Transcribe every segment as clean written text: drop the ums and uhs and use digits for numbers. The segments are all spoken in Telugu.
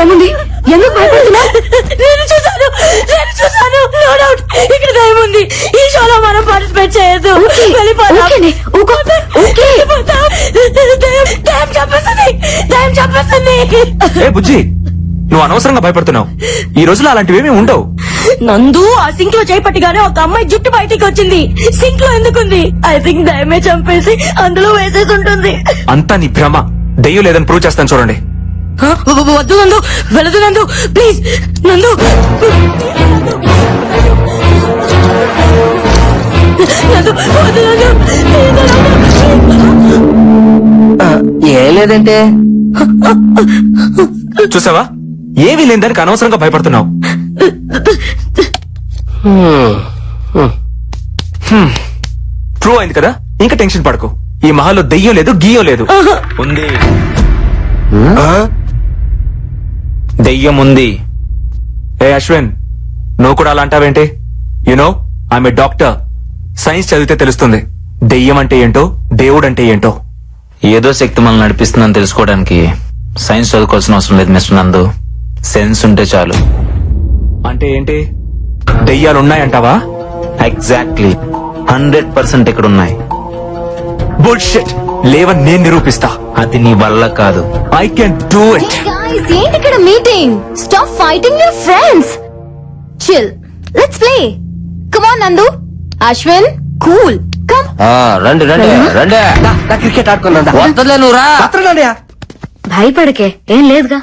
ఏముంది? ఎందుకు భయపడుతున్నా? నేను చూసాను. నో డౌట్ ఇక్కడ దయ్యం ఉంది. ఈ షోలో మనం పార్టిసిపేట్ చేయొద్దు. దయ్యం చంపేస్తుంది. ఏ బుజ్జి, నువ్వు అనవసరంగా భయపడుతున్నావు. ఈ రోజులో అలాంటివేమీ ఉండవు. నందు, ఆ సింక్ లో చేపట్టిగానే ఒక అమ్మాయి జుట్టు బయటికి వచ్చింది. సింక్ లో ఎందుకుంది? ఐ థింక్ దయ్యమే చంపేసి అందులో వేసేసి ఉంటుంది. అంతా నీ భ్రమ. దెయ్యం లేదని ప్రూవ్ చేస్తాను చూడండి. వద్దు నందు, వెళ్ళదు నందు, ప్లీజ్ నందు. ఏం లేదంటే చూసావా, ఏమీ లేని దానికి అనవసరంగా భయపడుతున్నావు. ప్రూవ్ అయింది కదా, ఇంకా టెన్షన్ పడకు. ఈ మహల్లో దెయ్యం లేదు, గీయం లేదు. ఉంది, దెయ్యం ఉంది. ఏ అశ్విన్, నువ్వు కూడా అలా అంటావేంటి? You know I'm a doctor. Science చదివితే తెలుస్తుంది దెయ్యం అంటే ఏంటో, దేవుడు అంటే ఏంటో. ఏదో శక్తి మనల్ని నడిపిస్తుందని తెలుసుకోవడానికి సైన్స్ చదువుకోవాల్సిన అవసరం లేదు మిస్టర్ నందు. సెన్స్ ఉంటే చాలు. అంటే ఏంటి? దెయ్యాలున్నాయంటావా? ఎగ్జాక్ట్లీ 100% ఇక్కడ ఉన్నాయి. బుల్షిట్. లేవని నేను నిరూపిస్తా. అది నీ వల్ల కాదు. I can do it. Guys, ఏంటి ఇక్కడ meeting? Stop fighting your friends. Chill. Let's play. Come on, Nandu. Ashwin, cool. Come. రండి క్రికెట్ ఆడుకున్నా వస్తలే నువ్వు రా. భయపడకే, ఏం లేదుగా.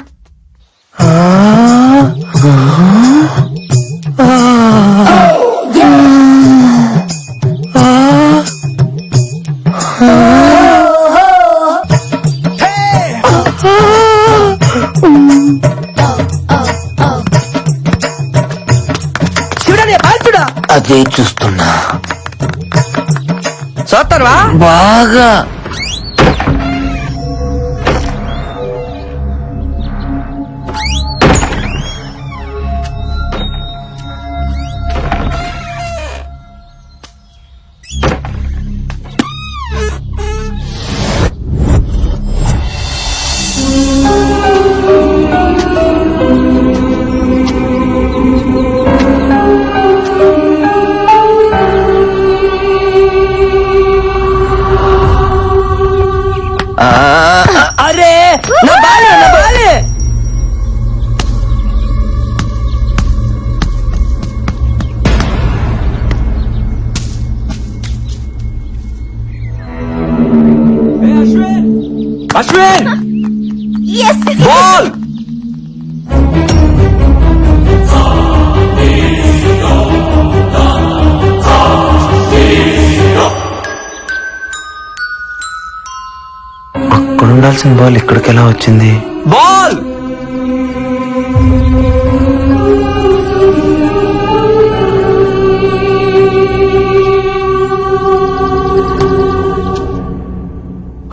అదే చూస్తున్నా. చూస్తారా బాగా. అరే నా బాలే. అశ్విన్, Yes. బాల్. అక్కడ ఉండాల్సిన బాల్ ఇక్కడికి ఎలా వచ్చింది? బాల్.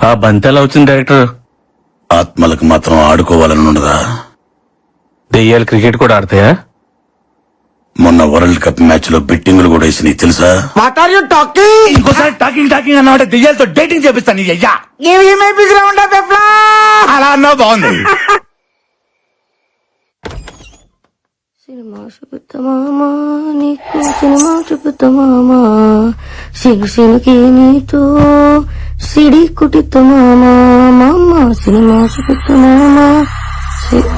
ఆ బంతి ఎలా వచ్చింది డైరెక్టర్? ఆత్మలకు మాత్రం ఆడుకోవాలని ఉండదా? దెయ్యాలు క్రికెట్ కూడా ఆడతాయా? మొన్న వరల్డ్ కప్ మ్యాచ్ లో బెట్టింగ్లు కూడా వేసినాయి తెలుసా? What are you talking? ఇంకోసారి టాకింగ్ అన్నావంటే దెయ్యాలతో డేటింగ్ చేపిస్తాను నీ అయ్యా. అలా అన్నావు బాగుంది. సినిమా చూపుతామా నీకు సినిమా చూపుతామా సిను సినుకి నీతో సిడి కుటితమామా మామ సినిమా చూపుతామా సిను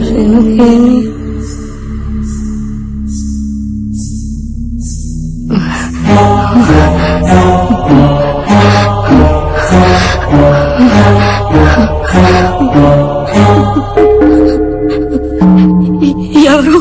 సినుకి ఎవరు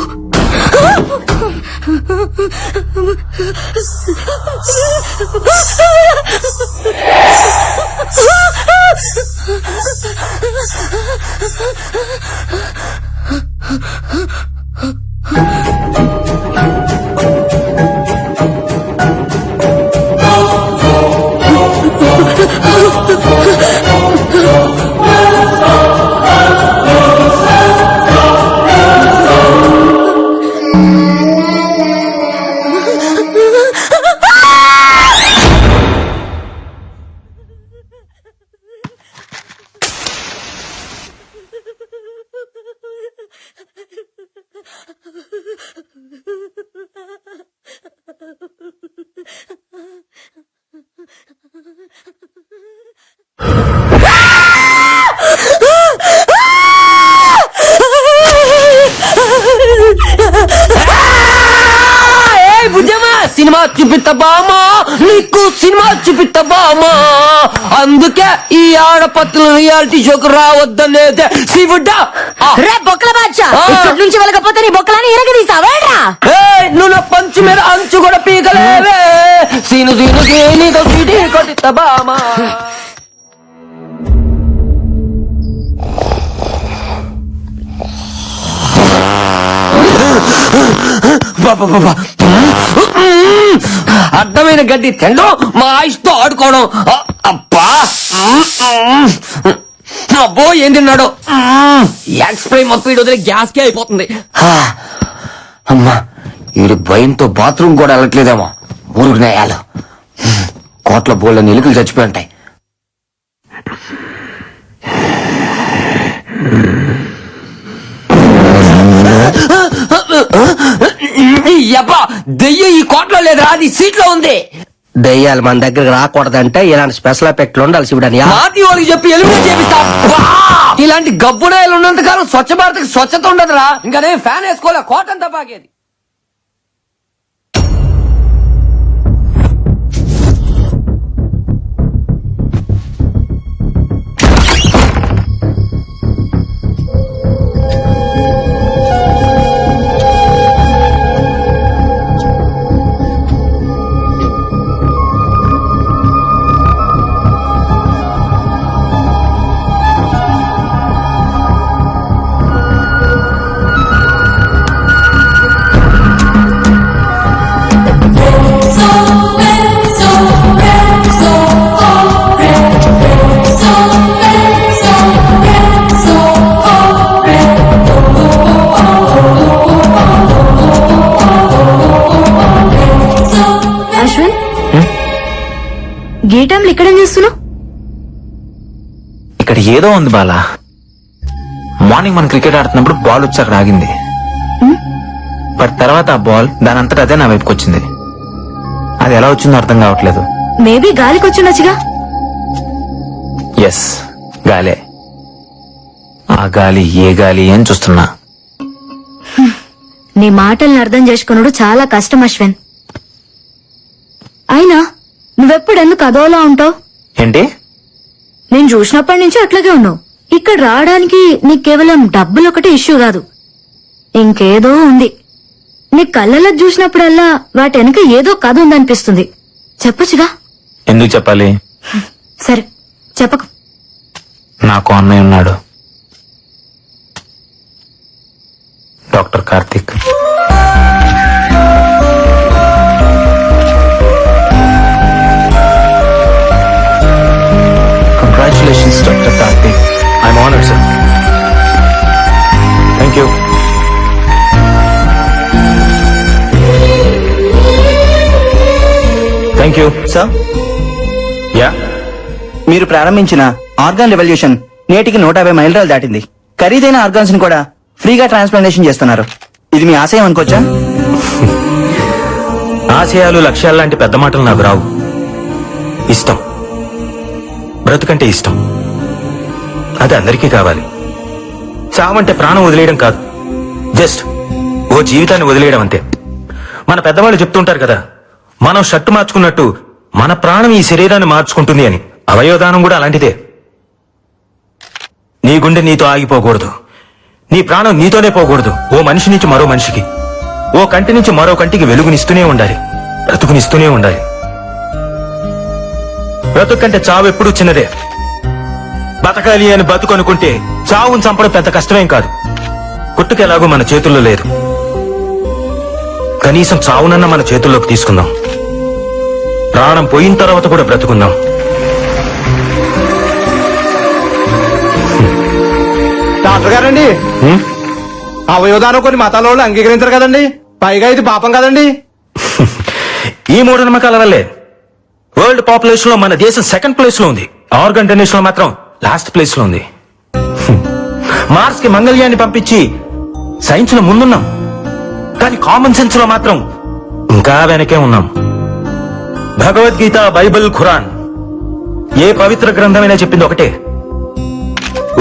సినిమా చూపిస్తామా నీకు సినిమా చూపిస్తామా అందుకే ఈ ఆడపత్రుల రియాలిటీ షోకు రావద్దనేదే శివుడా. రే బొక్కల బాద్షా ఇక్కడి నుంచి వెళ్ళకపోతే నీ బొక్కలని ఇరగదీసావేడ్రా. నువ్వు నా పంచు మీద అంచు కూడా పీకలేవే. సీను నీతో సీటీ కొట్టిస్తామా. అడ్డమైన గడ్డి తినడం మా ఆయుష్తో ఆడుకోవడం. అబ్బా అబ్బో ఏం తిన్నాడు. ఎక్స్ప్రే మొత్తం వీడు వదిలే గ్యాస్ కే అయిపోతుంది. అమ్మా వీడి భయంతో బాత్రూమ్ కూడా వెళ్ళట్లేదేమో. ఊరుకు నేయాలు కోట్ల బోళ్ళ ఎలుకలు చచ్చిపోయి ఉంటాయి. దెయ్యం ఈ కోట్లో లేదురా, అది సీట్లో ఉంది. దెయ్యాలు మన దగ్గరకు రాకూడదంటే ఇలాంటి స్పెషల్ ఎఫెక్ట్లు ఉండాలి శివుడని మాటి వాళ్ళకి చెప్పి ఎలిమినేట్ చేపిస్తా. ఇలాంటి గబ్బునాయలు ఉన్నంత కాలం స్వచ్ఛ భారత్ స్వచ్ఛత ఉండదురా. ఇంకా నేను ఫ్యాన్ వేసుకోలే, కోటంతా బాగేది. గేటంలు ఇక్కడేం చేస్తున్నావు? ఇక్కడ ఏదో ఉంది బాలా. మార్నింగ్ మనం క్రికెట్ ఆడుతున్నప్పుడు బాల్ వచ్చి అక్కడ ఆగింది. బట్ తర్వాత ఆ బాల్ దాని అంతటా అదే నా వైపుకి వచ్చింది. అది ఎలా వచ్చిందో అర్థం కావట్లేదు. మేబీ గాలికి వచ్చిండొచ్చుగా. ఎస్ గాలే. ఆ గాలి ఏ గాలి అని చూస్తున్నా. నీ మాటల్ని అర్థం చేసుకున్నాడు చాలా కష్టం అశ్విన్. అయినా నువ్వెప్పుడెందుకు అదోలా ఉంటావు? ఏంటి? నేను చూసినప్పటి నుంచి అట్లాగే ఉన్నావు. ఇక్కడ రావడానికి నీకు కేవలం డబ్బులు ఒకటే ఇష్యూ కాదు, ఇంకేదో ఉంది. నీ కళ్ళలో చూసినప్పుడల్లా వాటి వెనక ఏదో కథ ఉందనిపిస్తుంది. చెప్పొచ్చుగా. ఎందుకు చెప్పాలి? సరే చెప్పకు. నాకు అన్నయ్య ఉన్నాడు, doctor Karthik. Thank you. Thank you. Sir, yeah, మీరు ప్రారంభించిన ఆర్గాన్ రెవల్యూషన్ నేటికి 150 మైలురాలు దాటింది. ఖరీదైన ఆర్గాన్స్ ని కూడా ఫ్రీగా ట్రాన్స్ప్లాంటేషన్ చేస్తున్నారు. ఇది మీ ఆశయం అనుకోవచ్చా? ఆశయాలు లక్ష్యాలు లాంటి పెద్ద మాటలు నాకు రావు. ఇష్టం, బ్రతుకంటే ఇష్టం. అది అందరికీ కావాలి. చావంటే ప్రాణం వదిలేయడం కాదు, జస్ట్ ఓ జీవితాన్ని వదిలేయడం అంతే. మన పెద్దవాళ్ళు చెప్తుంటారు కదా, మనం షర్టు మార్చుకున్నట్టు మన ప్రాణం ఈ శరీరాన్ని మార్చుకుంటుంది అని. అవయవదానం కూడా అలాంటిదే. నీ గుండె నీతో ఆగిపోకూడదు, నీ ప్రాణం నీతోనే పోకూడదు. ఓ మనిషి నుంచి మరో మనిషికి, ఓ కంటి నుంచి మరో కంటికి వెలుగునిస్తూనే ఉండాలి, బ్రతుకునిస్తూనే ఉండాలి. బ్రతుకు కంటే చావు ఎప్పుడూ చిన్నదే. బతకాలి అని బతుకనుకుంటే చావును చంపడం పెద్ద కష్టమేం కాదు. పుట్టుకెలాగూ మన చేతుల్లో లేదు. కనీసం చావునన్నా మన చేతుల్లోకి తీసుకుందాం. ప్రాణం పోయిన తర్వాత కూడా బ్రతుకుందాం. డాక్టర్ గారండి, అవయోదానం కొన్ని మతాల వాళ్ళు అంగీకరించారు కదండి. పైగా ఇది పాపం కదండి. ఈ మూఢనమ్మకాల వల్లే వరల్డ్ పాపులేషన్ లో మన దేశం సెకండ్ ప్లేస్ లో ఉంది. ఆర్గన్ డొనేషన్ లో మాత్రం లాస్ట్ ప్లేస్ లో ఉంది. మార్స్ కి మంగళ్యాన్ని పంపించి సైన్స్ లో ముందున్నాం, కానీ కామన్ సెన్స్ లో మాత్రం ఇంకా వెనకే ఉన్నాం. భగవద్గీత, బైబిల్, ఖురాన్ ఏ పవిత్ర గ్రంథమైనా చెప్పింది ఒకటే,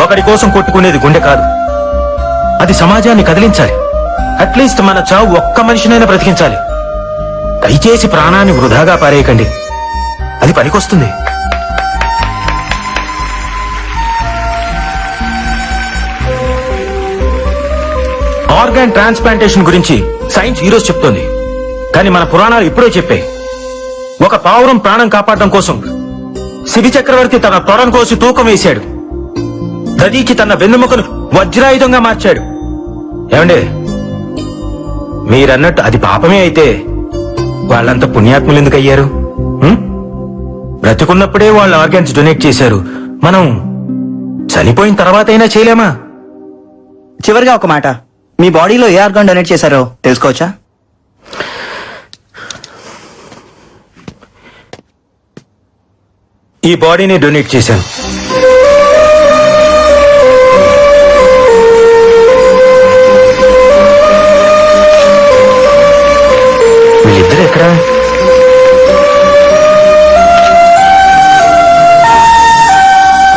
ఒకడి కోసం కొట్టుకునేది గుండె కాదు, అది సమాజాన్ని కదిలించాలి. అట్లీస్ట్ మన చావు ఒక్క మనిషినైనా బ్రతికించాలి. దయచేసి ప్రాణాన్ని వృధాగా పారేయకండి, అది పనికొస్తుంది. ఆర్గాన్ ట్రాన్స్ప్లాంటేషన్ గురించి సైన్స్ ఈ రోజు చెప్తోంది, కానీ మన పురాణాలు ఇప్పుడే చెప్పాయి. ఒక పావురం ప్రాణం కాపాడడం కోసం శివి చక్రవర్తి తన తొడను కోసి తూకం వేశాడు. దదీకి తన వెన్నెముకను వజ్రాయుధంగా మార్చాడు. ఏమండే, మీరన్నట్టు అది పాపమే అయితే వాళ్ళంతా పుణ్యాత్ములు ఎందుకు అయ్యారు? బ్రతికున్నప్పుడే వాళ్ళు ఆర్గాన్స్ డొనేట్ చేశారు, మనం చనిపోయిన తర్వాత అయినా చేయలేమా? చివరిగా ఒక మాట, మీ బాడీలో ఏ ఆర్గాన్ డొనేట్ చేశారో తెలుసుకోవచ్చా? ఈ బాడీని డొనేట్ చేశాను. వీళ్ళిద్దరు ఎక్కడా?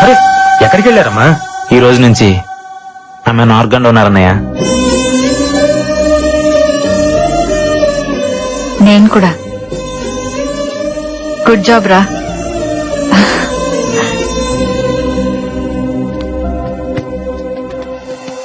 అరే, ఎక్కడికి వెళ్ళారమ్మా? ఈ రోజు నుంచి ఆమె ఆర్గాన్ డోనర్ అన్నయ్య. నేను కూడా. గుడ్ జాబ్ రా.